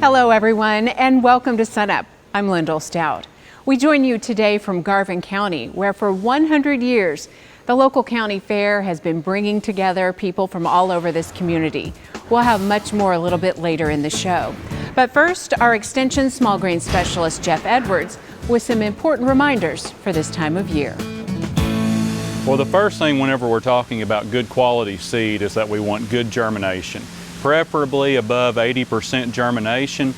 Hello everyone and welcome to SUNUP. I'm Lyndall Stout. We join you today from Garvin County, where for 100 years the local county fair has been bringing together people from all over this community. We'll have much more a little bit later in the show. But first, our Extension Small Grain Specialist Jeff Edwards with some important reminders for this time of year. Well, the first thing whenever we're talking about good quality seed is that we want good germination. Preferably above 80% germination.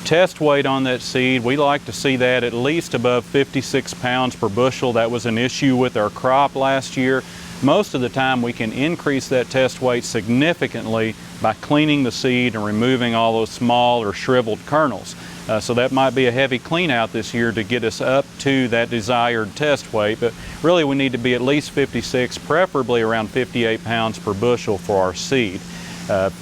Test weight on that seed, we like to see that at least above 56 pounds per bushel. That was an issue with our crop last year. Most of the time we can increase that test weight significantly by cleaning the seed and removing all those small or shriveled kernels. So that might be a heavy clean out this year to get us up to that desired test weight, but really we need to be at least 56, preferably around 58 pounds per bushel for our seed.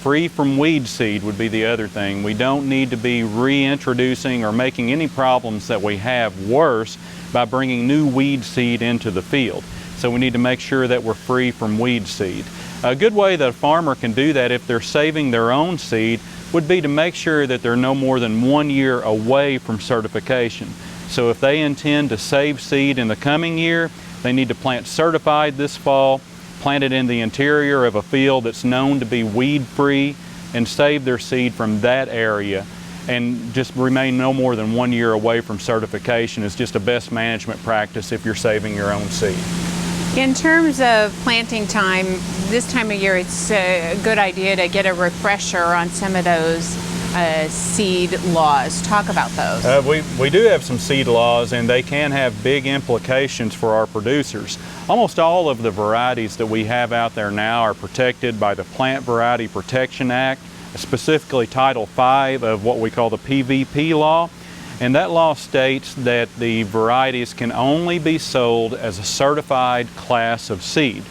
Free from weed seed would be the other thing. We don't need to be reintroducing or making any problems that we have worse by bringing new weed seed into the field. So we need to make sure that we're free from weed seed. A good way that a farmer can do that if they're saving their own seed would be to make sure that they're no more than 1 year away from certification. So if they intend to save seed in the coming year, they need to plant certified this fall, plant it in the interior of a field that's known to be weed-free, and save their seed from that area, and just remain no more than 1 year away from certification is just a best management practice if you're saving your own seed. In terms of planting time, this time of year it's a good idea to get a refresher on some of those seed laws. Talk about those. We do have some seed laws, and they can have big implications for our producers. Almost all of the varieties that we have out there now are protected by the Plant Variety Protection Act, specifically Title V of what we call the PVP law. And that law states that the varieties can only be sold as a certified class of seed.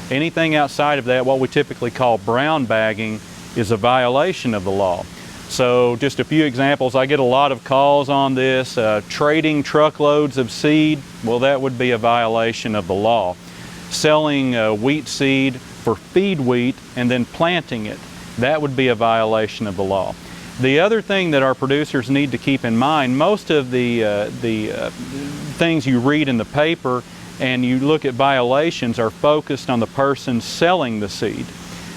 Anything outside of that, what we typically call brown bagging, is a violation of the law. So just a few examples. I get a lot of calls on this. Trading truckloads of seed, well, that would be a violation of the law. Selling wheat seed for feed wheat and then planting it, that would be a violation of the law. The other thing that our producers need to keep in mind, most of the things you read in the paper and you look at violations are focused on the person selling the seed.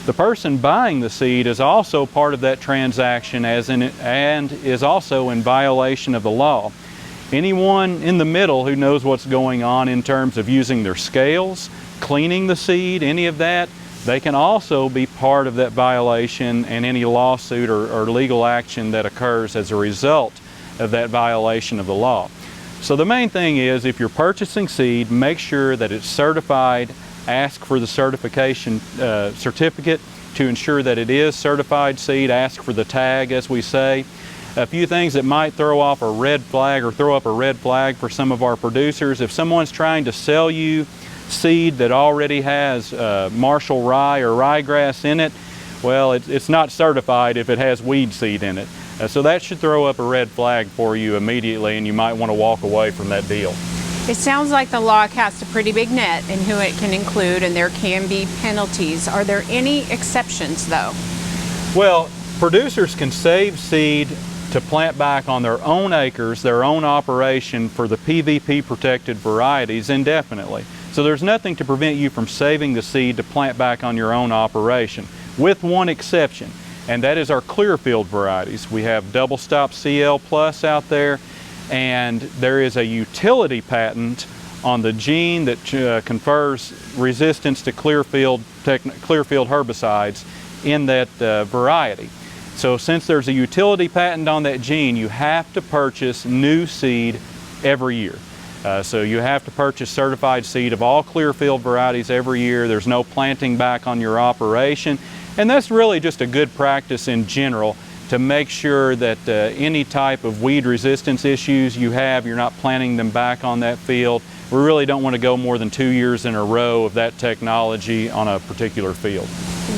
The person buying the seed is also part of that transaction and is also in violation of the law. Anyone in the middle who knows what's going on in terms of using their scales, cleaning the seed, any of that, they can also be part of that violation and any lawsuit or legal action that occurs as a result of that violation of the law. So the main thing is, if you're purchasing seed, make sure that it's certified. Ask for the certification certificate to ensure that it is certified seed. Ask for the tag, as we say. A few things that might throw off a red flag or throw up a red flag for some of our producers: if someone's trying to sell you seed that already has Marshall rye or ryegrass in it, well, it's not certified if it has weed seed in it. So that should throw up a red flag for you immediately, and you might want to walk away from that deal. It sounds like the law casts a pretty big net in who it can include, and there can be penalties. Are there any exceptions, though? Well, producers can save seed to plant back on their own acres, their own operation, for the PVP protected varieties indefinitely. So there's nothing to prevent you from saving the seed to plant back on your own operation, with one exception, and that is our Clearfield varieties. We have double stop CL Plus out there, and there is a utility patent on the gene that confers resistance to Clearfield herbicides in that variety. So since there's a utility patent on that gene, you have to purchase new seed every year. So you have to purchase certified seed of all Clearfield varieties every year. There's no planting back on your operation. And that's really just a good practice in general to make sure that any type of weed resistance issues you have, you're not planting them back on that field. We really don't want to go more than 2 years in a row of that technology on a particular field.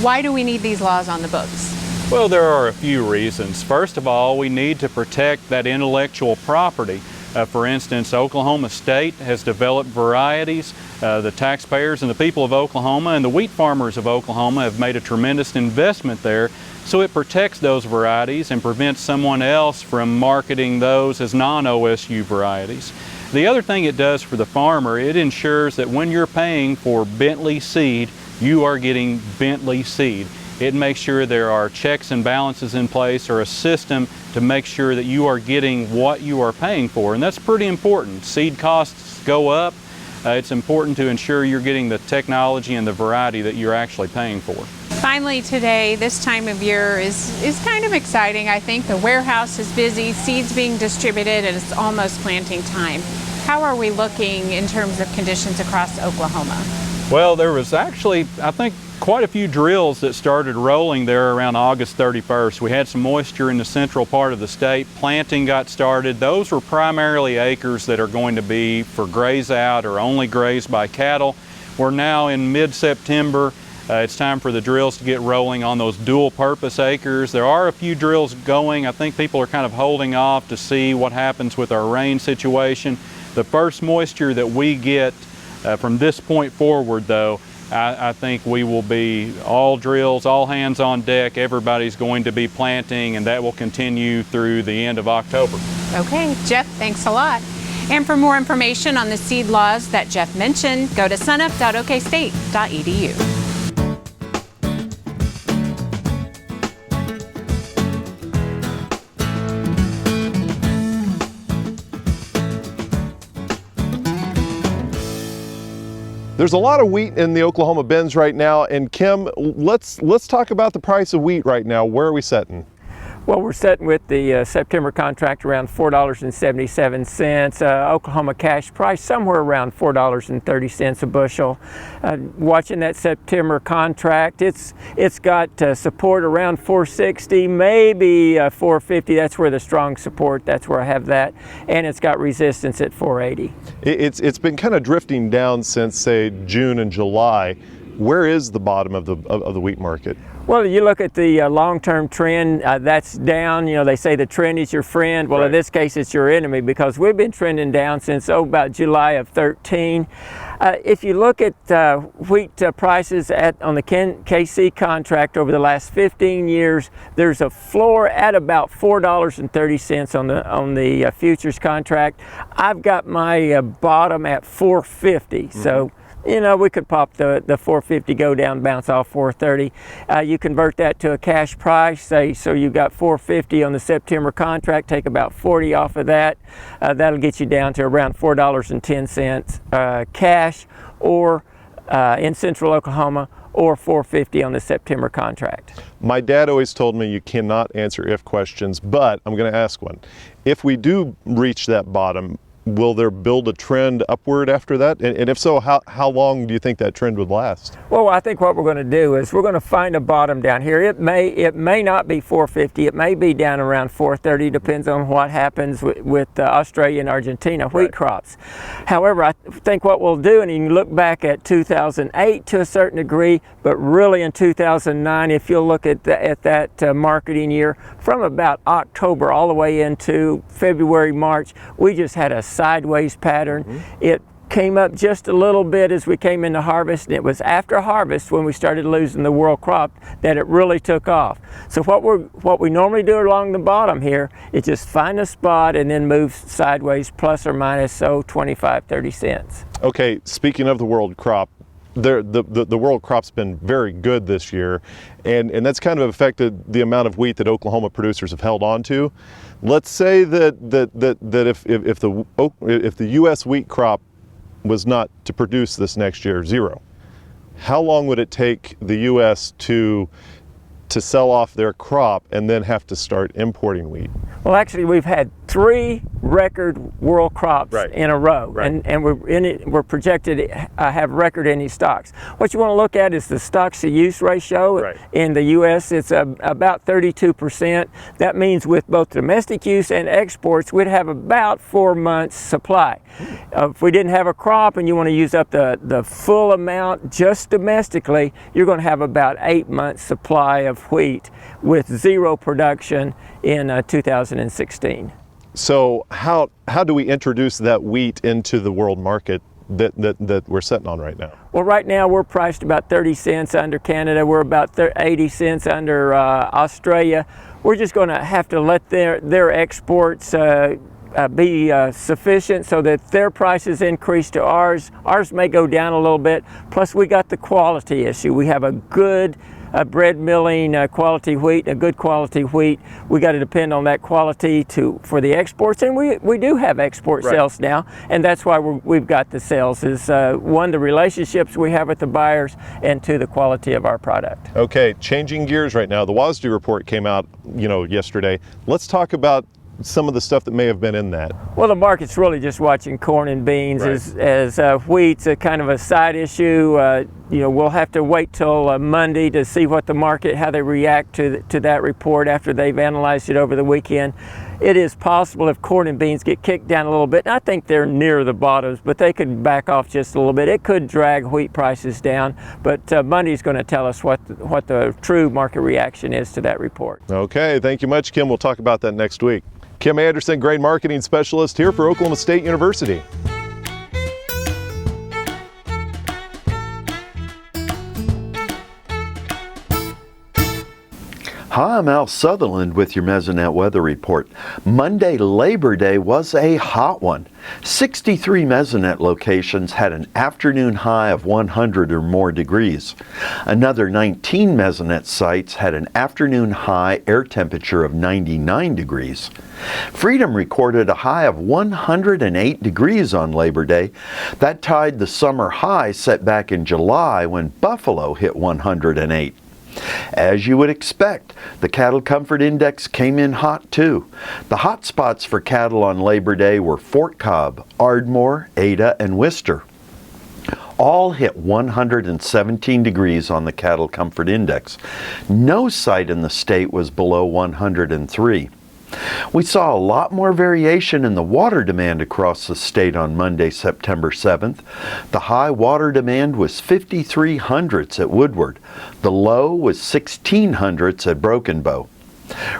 Why do we need these laws on the books? Well, there are a few reasons. First of all, we need to protect that intellectual property. For instance, Oklahoma State has developed varieties. The taxpayers and the people of Oklahoma and the wheat farmers of Oklahoma have made a tremendous investment there. So it protects those varieties and prevents someone else from marketing those as non-OSU varieties. The other thing it does for the farmer, it ensures that when you're paying for Bentley seed, you are getting Bentley seed. It makes sure there are checks and balances in place, or a system to make sure that you are getting what you are paying for, and that's pretty important. Seed costs go up. It's important to ensure you're getting the technology and the variety that you're actually paying for. Finally today, this time of year is kind of exciting, I think. The warehouse is busy, seeds being distributed, and it's almost planting time. How are we looking in terms of conditions across Oklahoma? Well, there was actually, I think, quite a few drills that started rolling there around August 31st. We had some moisture in the central part of the state. Planting got started. Those were primarily acres that are going to be for graze out or only grazed by cattle. We're now in mid-September. It's time for the drills to get rolling on those dual purpose acres. There are a few drills going. I think people are kind of holding off to see what happens with our rain situation. The first moisture that we get from this point forward, though, I think we will be all drills, all hands on deck. Everybody's going to be planting, and that will continue through the end of October. Okay, Jeff, thanks a lot. And for more information on the seed laws that Jeff mentioned, go to sunup.okstate.edu. There's a lot of wheat in the Oklahoma bins right now, and Kim, let's talk about the price of wheat right now. Where are we setting? Well, we're setting with the September contract around $4.77. Oklahoma cash price somewhere around $4.30 a bushel. Watching that September contract, it's got support around $4.60, maybe $4.50. That's where the strong support. That's where I have that, and it's got resistance at $4.80. It's been kind of drifting down since, say, June and July. Where is the bottom of the wheat market? Well, you look at the long-term trend, that's down. You know, they say the trend is your friend. Well, right. In this case, it's your enemy, because we've been trending down since, about July of 13. If you look at wheat prices on the KC contract over the last 15 years, there's a floor at about $4.30 on the futures contract. I've got my bottom at $4.50. Mm-hmm. So, you know, we could pop the $4.50, go down, bounce off $4.30. You convert that to a cash price, say, so you got $4.50 on the September contract, take about $40 off of that. That'll get you down to around $4.10 cash, or in central Oklahoma, or $4.50 on the September contract. My dad always told me you cannot answer if questions, but I'm going to ask one. If we do reach that bottom, will there build a trend upward after that? And if so, how long do you think that trend would last? Well, I think what we're going to do is we're going to find a bottom down here. It may not be $4.50. It may be down around $4.30. Depends on what happens with Australia and Argentina wheat crops. However, I think what we'll do, and you can look back at 2008 to a certain degree, but really in 2009, if you'll look at that marketing year, from about October all the way into February, March, we just had a sideways pattern. Mm-hmm. It came up just a little bit as we came into harvest, and it was after harvest, when we started losing the world crop, that it really took off. So what we normally do along the bottom here is just find a spot and then move sideways, plus or minus 25-30 cents. Okay, speaking of the world crop, the world crop's been very good this year, and that's kind of affected the amount of wheat that Oklahoma producers have held on to. Let's say that if the U.S. wheat crop was not to produce this next year, zero, how long would it take the U.S. to sell off their crop and then have to start importing wheat? Well, actually, we've had 3 record world crops Right. in a row, Right. and we're projected to have record ending stocks. What you want to look at is the stocks to use ratio. Right. In the U.S. it's about 32%. That means with both domestic use and exports, we'd have about 4 months supply. If we didn't have a crop and you want to use up the full amount just domestically, you're going to have about 8 months supply of wheat with 0 production in 2016. So how do we introduce that wheat into the world market that we're sitting on right now? Well, right now we're priced about 30 cents under Canada. We're about 80 cents under Australia. We're just going to have to let their exports be sufficient so that their prices increase to ours. Ours may go down a little bit. Plus, we got the quality issue. We have a good bread milling quality wheat, a good quality wheat. We got to depend on that quality for the exports, and we do have export Right. sales now, and that's why we've got the sales. Is one, the relationships we have with the buyers, and 2, the quality of our product. Okay, changing gears right now. The WASDE report came out, yesterday. Let's talk about some of the stuff that may have been in that. Well, the market's really just watching corn and beans. Right. as wheat's a kind of a side issue. We'll have to wait till Monday to see what the market, how they react to that report after they've analyzed it over the weekend. It is possible if corn and beans get kicked down a little bit, and I think they're near the bottoms, but they could back off just a little bit. It could drag wheat prices down, but Monday's going to tell us what the true market reaction is to that report. Okay, thank you much, Kim. We'll talk about that next week. Kim Anderson, Grain Marketing Specialist here for Oklahoma State University. Hi, I'm Al Sutherland with your Mesonet weather report. Monday, Labor Day, was a hot one. 63 Mesonet locations had an afternoon high of 100 or more degrees. Another 19 Mesonet sites had an afternoon high air temperature of 99 degrees. Freedom recorded a high of 108 degrees on Labor Day. That tied the summer high set back in July when Buffalo hit 108. As you would expect, the Cattle Comfort Index came in hot too. The hot spots for cattle on Labor Day were Fort Cobb, Ardmore, Ada, and Worcester. All hit 117 degrees on the Cattle Comfort Index. No site in the state was below 103. We saw a lot more variation in the water demand across the state on Monday, September 7th. The high water demand was 53 hundredths at Woodward. The low was 16 hundredths at Broken Bow.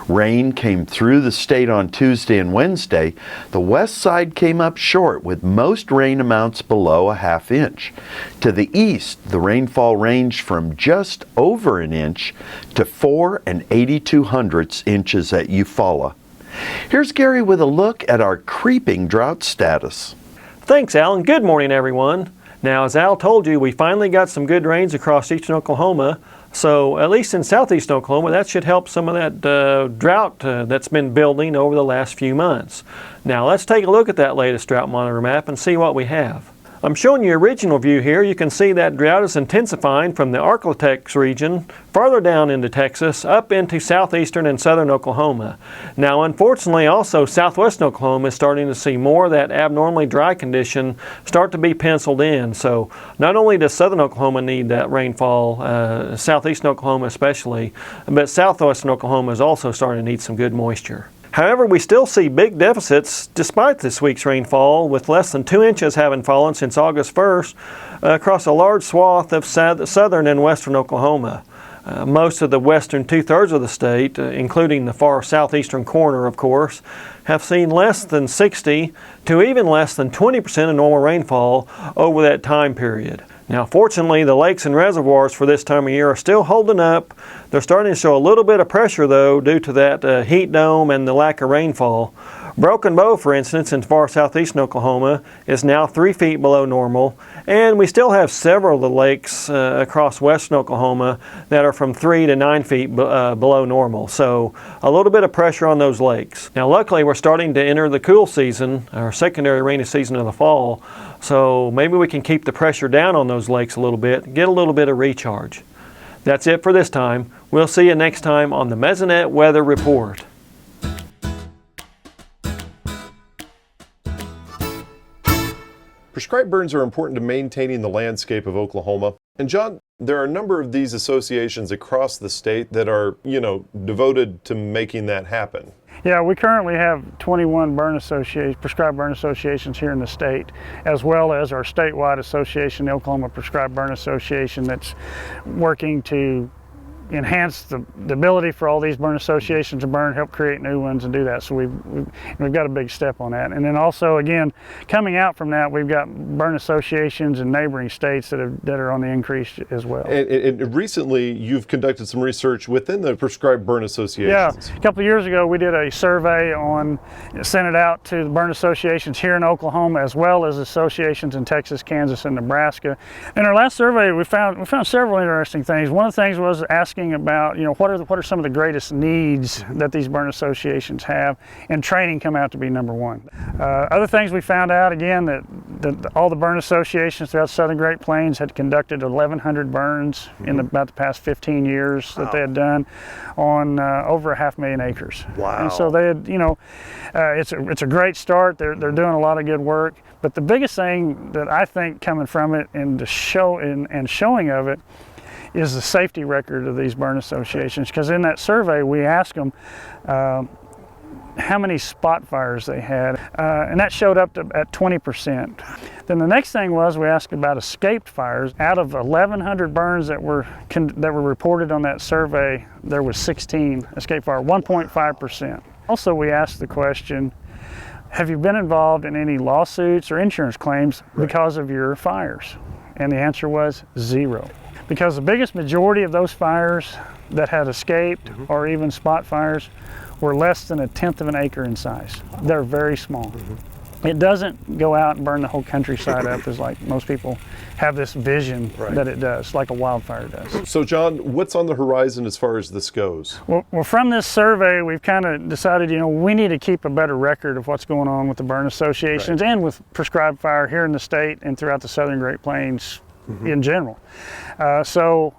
Rain came through the state on Tuesday and Wednesday. The west side came up short with most rain amounts below a ½ inch. To the east, the rainfall ranged from just over an inch to 4 82 inches at Eufaula. Here's Gary with a look at our creeping drought status. Thanks, Al, and good morning, everyone. Now, as Al told you, we finally got some good rains across eastern Oklahoma. So, at least in southeastern Oklahoma, that should help some of that drought that's been building over the last few months. Now, let's take a look at that latest drought monitor map and see what we have. I'm showing you original view here. You can see that drought is intensifying from the Arklatex region farther down into Texas up into southeastern and southern Oklahoma. Now, unfortunately, also southwestern Oklahoma is starting to see more of that abnormally dry condition start to be penciled in. So not only does southern Oklahoma need that rainfall, southeastern Oklahoma especially, but southwestern Oklahoma is also starting to need some good moisture. However, we still see big deficits despite this week's rainfall, with less than 2 inches having fallen since August 1st across a large swath of southern and western Oklahoma. Most of the western 2/3 of the state, including the far southeastern corner, of course, have seen less than 60 to even less than 20% of normal rainfall over that time period. Now, fortunately, the lakes and reservoirs for this time of year are still holding up. They're starting to show a little bit of pressure, though, due to that heat dome and the lack of rainfall. Broken Bow, for instance, in far southeastern Oklahoma, is now 3 feet below normal, and we still have several of the lakes across western Oklahoma that are from 3 to 9 feet below normal. So a little bit of pressure on those lakes. Now, luckily, we're starting to enter the cool season, our secondary rainy season of the fall, so maybe we can keep the pressure down on those lakes a little bit, get a little bit of recharge. That's it for this time. We'll see you next time on the Mesonet Weather Report. Prescribed burns are important to maintaining the landscape of Oklahoma. And John, there are a number of these associations across the state that are, devoted to making that happen. Yeah, we currently have 21 prescribed burn associations here in the state, as well as our statewide association, the Oklahoma Prescribed Burn Association, that's working to enhance the ability for all these burn associations to burn, help create new ones and do that. So we've got a big step on that. And then also, again, coming out from that, we've got burn associations in neighboring states that are on the increase as well. And recently, you've conducted some research within the prescribed burn associations. Yeah, a couple of years ago, we did a survey sent it out to the burn associations here in Oklahoma, as well as associations in Texas, Kansas, and Nebraska. In our last survey, we found several interesting things. One of the things was asking about, what are some of the greatest needs that these burn associations have, and training come out to be number one. Other things we found out, again, that all the burn associations throughout the Southern Great Plains had conducted 1,100 burns in about the past 15 years that they had done on over 500,000 acres. Wow. And so they had, it's a great start. They're doing a lot of good work. But the biggest thing that I think coming from it and the showing of it is the safety record of these burn associations. Because in that survey, we asked them how many spot fires they had, and that showed up at 20%. Then the next thing was we asked about escaped fires. Out of 1,100 burns that were reported on that survey, there was 16 escape fires, 1.5%. Also, we asked the question, have you been involved in any lawsuits or insurance claims because of your fires? And the answer was 0. Because the biggest majority of those fires that had escaped or even spot fires were less than 1/10 of an acre in size. They're very small. It doesn't go out and burn the whole countryside up as like most people have this vision that it does, like a wildfire does. So John, what's on the horizon as far as this goes? Well, from this survey, we've kind of decided, we need to keep a better record of what's going on with the burn associations and with prescribed fire here in the state and throughout the Southern Great Plains in general. So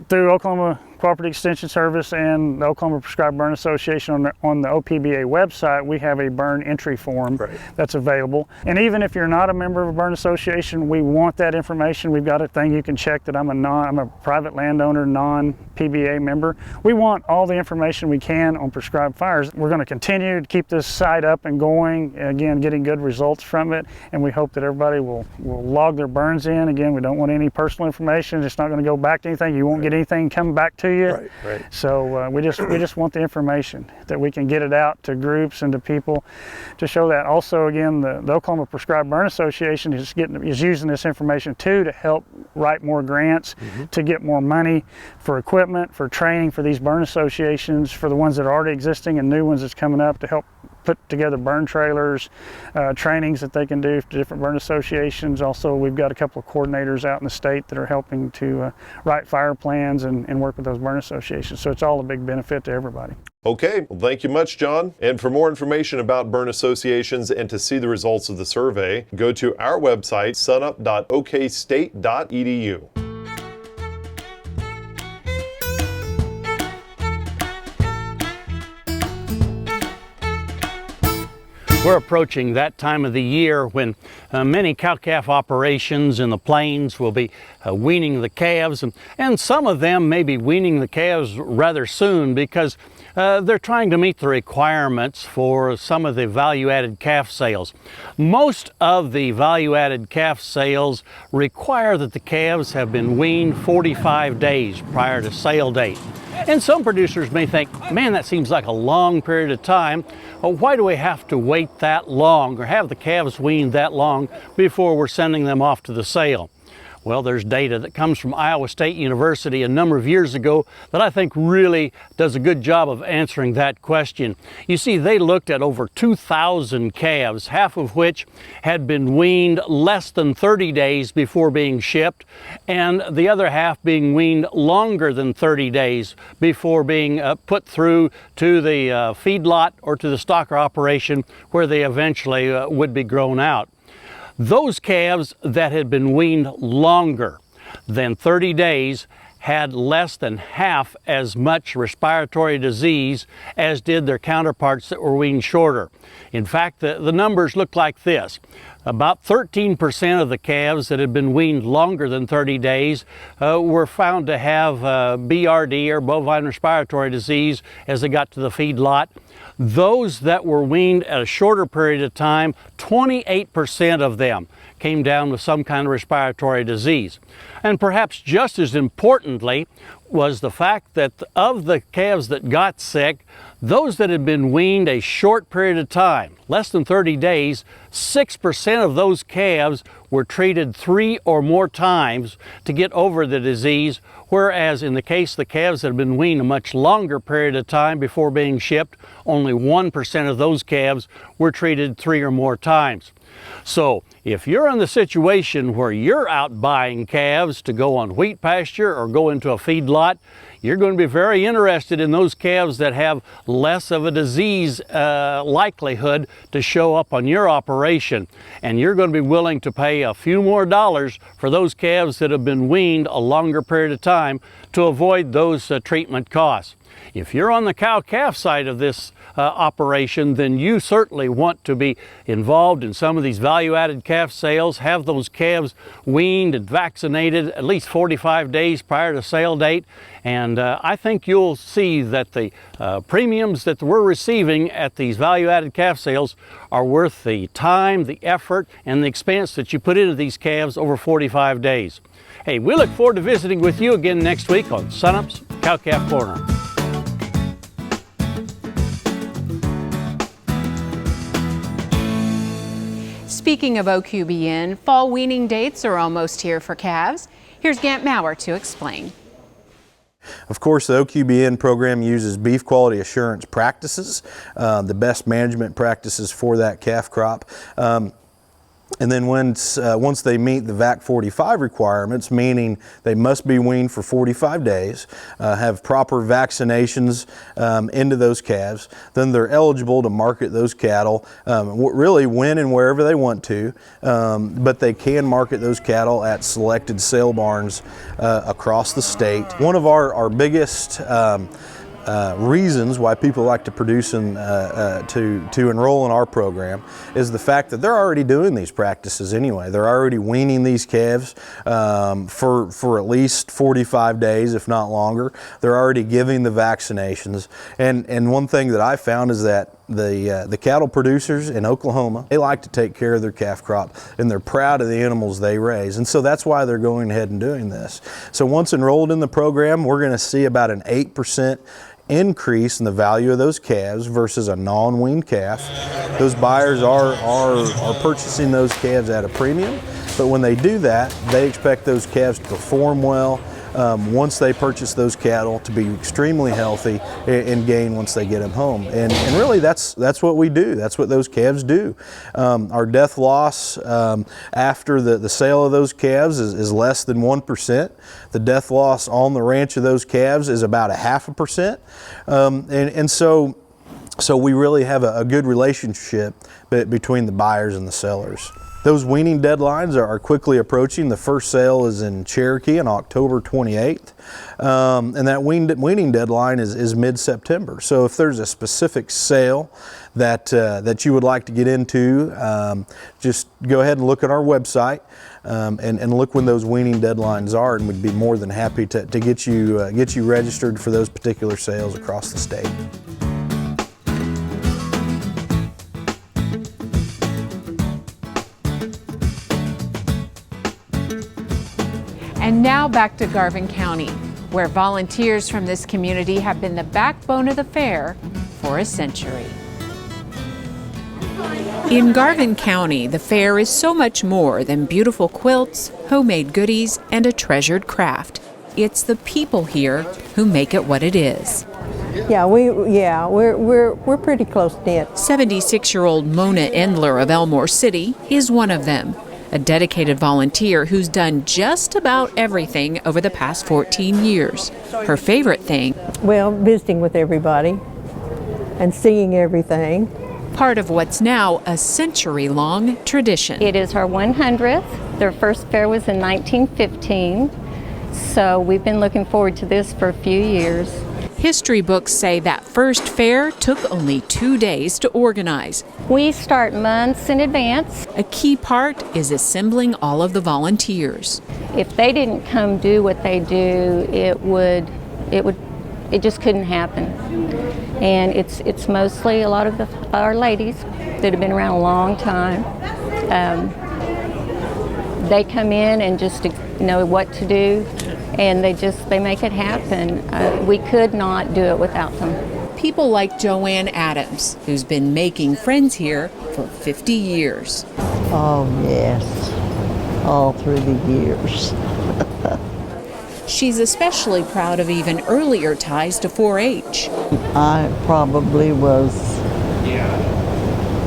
through Oklahoma Cooperative Extension Service and the Oklahoma Prescribed Burn Association on the OPBA website, we have a burn entry form that's available. And even if you're not a member of a burn association, we want that information. We've got a thing you can check that I'm a private landowner, non-PBA member. We want all the information we can on prescribed fires. We're going to continue to keep this site up and going, again, getting good results from it, and we hope that everybody will log their burns in. Again, we don't want any personal information. It's not going to go back to anything. You won't get anything coming back to you. So we just want the information, that we can get it out to groups and to people to show that. Also, again, the Oklahoma Prescribed Burn Association is using this information too to help write more grants, to get more money for equipment, for training for these burn associations, for the ones that are already existing and new ones that's coming up, to help put together burn trailers, trainings that they can do for different burn associations. Also, we've got a couple of coordinators out in the state that are helping to write fire plans and work with those burn associations. So it's all a big benefit to everybody. Okay, well, thank you much, John. And for more information about burn associations and to see the results of the survey, go to our website, sunup.okstate.edu. We're approaching that time of the year when many cow-calf operations in the plains will be weaning the calves, and some of them may be weaning the calves rather soon because they're trying to meet the requirements for some of the value-added calf sales. Most of the value-added calf sales require that the calves have been weaned 45 days prior to sale date. And some producers may think, man, that seems like a long period of time. Why do we have to wait that long or have the calves weaned that long before we're sending them off to the sale? Well, there's data that comes from Iowa State University a number of years ago that I think really does a good job of answering that question. You see, they looked at over 2,000 calves, half of which had been weaned less than 30 days before being shipped, and the other half being weaned longer than 30 days before being put through to the feedlot or to the stocker operation where they eventually would be grown out. Those calves that had been weaned longer than 30 days had less than half as much respiratory disease as did their counterparts that were weaned shorter. In fact, the numbers look like this. About 13% of the calves that had been weaned longer than 30 days were found to have BRD, or bovine respiratory disease, as they got to the feed lot. Those that were weaned at a shorter period of time, 28% of them came down with some kind of respiratory disease. And perhaps just as importantly was the fact that of the calves that got sick, those that had been weaned a short period of time, less than 30 days, 6% of those calves were treated 3 or more times to get over the disease, whereas in the case of the calves that had been weaned a much longer period of time before being shipped, only 1% of those calves were treated 3 or more times. So if you're in the situation where you're out buying calves to go on wheat pasture or go into a feed lot, you're going to be very interested in those calves that have less of a disease likelihood to show up on your operation. And you're going to be willing to pay a few more dollars for those calves that have been weaned a longer period of time to avoid those treatment costs. If you're on the cow-calf side of this operation, then you certainly want to be involved in some of these value-added calf sales, have those calves weaned and vaccinated at least 45 days prior to sale date, and I think you'll see that the premiums that we're receiving at these value-added calf sales are worth the time, the effort, and the expense that you put into these calves over 45 days. Hey, we look forward to visiting with you again next week on SUNUP's Cow-Calf Corner. Speaking of OQBN, fall weaning dates are almost here for calves. Here's Gant Maurer to explain. Of course, the OQBN program uses beef quality assurance practices, the best management practices for that calf crop. And then once they meet the VAC 45 requirements, meaning they must be weaned for 45 days, have proper vaccinations into those calves, then they're eligible to market those cattle really when and wherever they want to, but they can market those cattle at selected sale barns across the state. One of our biggest reasons why people like to produce and to enroll in our program is the fact that they're already doing these practices anyway. They're already weaning these calves for at least 45 days, if not longer. They're already giving the vaccinations. And one thing that I found is that the cattle producers in Oklahoma, they like to take care of their calf crop, and they're proud of the animals they raise. And so that's why they're going ahead and doing this. So once enrolled in the program, we're going to see about an 8% increase in the value of those calves versus a non-weaned calf. Those buyers are purchasing those calves at a premium, but when they do that, they expect those calves to perform well once they purchase those cattle, to be extremely healthy and gain once they get them home. And really that's what we do. That's what those calves do. Our death loss after the sale of those calves is less than 1%. The death loss on the ranch of those calves is about 0.5%. And so we really have a good relationship between the buyers and the sellers. Those weaning deadlines are quickly approaching. The first sale is in Cherokee on October 28th, and that weaning deadline is mid-September. So if there's a specific sale that you would like to get into, just go ahead and look at our website and look when those weaning deadlines are, and we'd be more than happy to get you registered for those particular sales across the state. And now back to Garvin County, where volunteers from this community have been the backbone of the fair for a century. In Garvin County, the fair is so much more than beautiful quilts, homemade goodies, and a treasured craft. It's the people here who make it what it is. We're pretty close-knit. 76-year-old Mona Endler of Elmore City is one of them. A dedicated volunteer who's done just about everything over the past 14 years. Her favorite thing? Well, visiting with everybody and seeing everything. Part of what's now a century-long tradition. It is our 100th. Their first fair was in 1915. So we've been looking forward to this for a few years. history books say that first fair took only 2 days to organize. We start months in advance. A key part is assembling all of the volunteers. If they didn't come do what they do, it just couldn't happen. And it's mostly a lot of our ladies that have been around a long time. They come in and just know what to do, and they make it happen. We could not do it without them. People like Joanne Adams, who's been making friends here for 50 years. Oh, yes, all through the years. She's especially proud of even earlier ties to 4-H. I probably was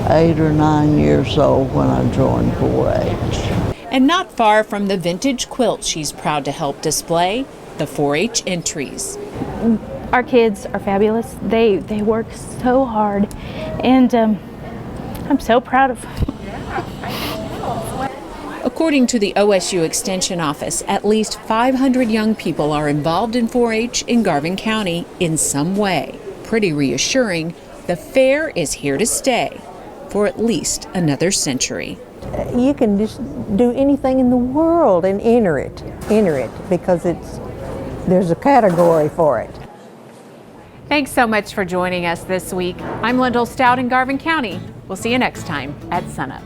8 or 9 years old when I joined 4-H. And not far from the vintage quilt she's proud to help display, the 4-H entries. Our kids are fabulous. They work so hard, and I'm so proud of them. According to the OSU Extension Office, at least 500 young people are involved in 4-H in Garvin County in some way. Pretty reassuring, the fair is here to stay for at least another century. You can just do anything in the world and enter it because there's a category for it. Thanks so much for joining us this week. I'm Lyndall Stout in Garvin County. We'll see you next time at SUNUP.